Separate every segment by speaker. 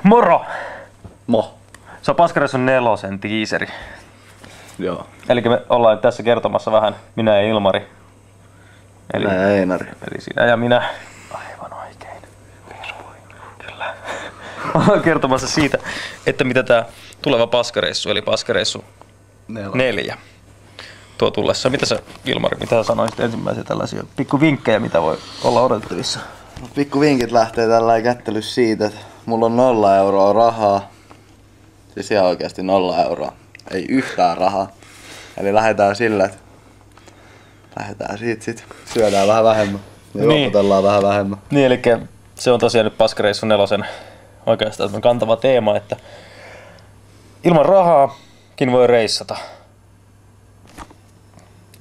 Speaker 1: Moro!
Speaker 2: Mo.
Speaker 1: Se on Paskareissun 4 tiiseri.
Speaker 2: Joo.
Speaker 1: Eli me ollaan nyt tässä kertomassa vähän, minä ja Ilmari.
Speaker 2: Minä ja Einari.
Speaker 1: Eli sinä ja minä. Aivan oikein. Kyllä. Ollaan kertomassa siitä, että mitä tää tuleva Paskareissu, eli Paskareissu 4 tuo tullessa. Mitä sä, Ilmari, mitä sä sanoisit ensimmäisiä tällaisia pikkuvinkkejä, mitä voi olla odotettavissa?
Speaker 2: Pikkuvinkit lähtee tällä kättelys siitä, että mulla on 0 euroa rahaa. Siis ihan oikeasti 0 euroa. Ei yhtään rahaa. Eli lähdetään sillä, että lähdetään siitä sit. Syödään vähän vähemmän. Ja juoputellaan vähän vähemmän.
Speaker 1: Niin, eli se on tosiaan nyt Paskareissu 4 oikeastaan kantava teema, että ilman rahaakin voi reissata.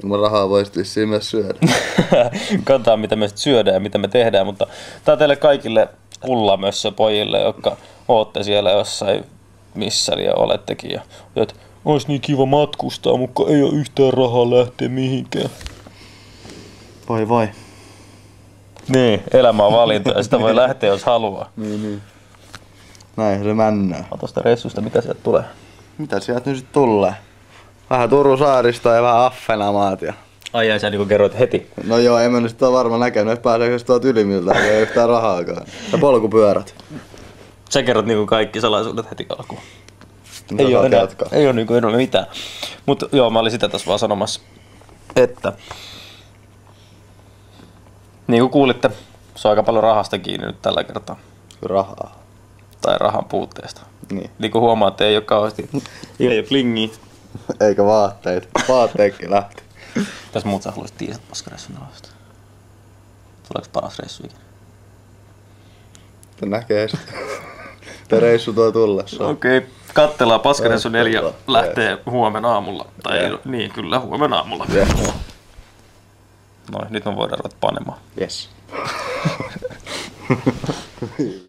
Speaker 2: Ilman rahaa voisi vissiin myös syödä.
Speaker 1: Kantaa mitä me syödään ja mitä me tehdään, mutta tää on teille kaikille pullamössö pojille, jotka ootte siellä jossain missä ja olettekin. Ja että ois niin kiva matkustaa, mutta ei oo yhtään rahaa lähteä mihinkään.
Speaker 2: Voi.
Speaker 1: Niin, elämä on valinta ja sitä voi lähteä jos haluaa.
Speaker 2: Niin. Näin se männää.
Speaker 1: Tosta reissusta, mitä sieltä tulee?
Speaker 2: Mitä sieltä nyt sit tulee? Vähän Turun saaristoa ja vähän Affenamaat ja...
Speaker 1: Ai sä niinku kerroit heti.
Speaker 2: No joo, en mä nyt sitä varmaan näkenyt, että pääseekö tuolta ylimiltä, ei yhtään rahaakaan. Ja polkupyörät.
Speaker 1: Sä kerrot niinku kaikki salaisuudet heti alkuun.
Speaker 2: Jatkaa.
Speaker 1: Ei oo niinku enää mitään. Mut joo, mä olin sitä tässä vaan sanomassa, että niinku kuulitte, se on aika paljon rahasta kiinni nyt tällä kertaa.
Speaker 2: Rahaa.
Speaker 1: Tai rahan puutteesta.
Speaker 2: Niin.
Speaker 1: Niinku huomaatte, ei oo kauheasti ei oo flingiä.
Speaker 2: Eikä vaatteet. Vaatteetkin lähti.
Speaker 1: Mitäs muut sä haluaisit tiisata Paskareissun 4? Tuleeko paras reissu ikinä?
Speaker 2: Näkee sitten. Te reissu toi tullessa.
Speaker 1: Okei. Kattellaan. Paskareissu 4 lähtee huomenna aamulla. Tai niin, kyllä huomenna aamulla. Noin, nyt me voidaan ruveta panemaan.
Speaker 2: Yes.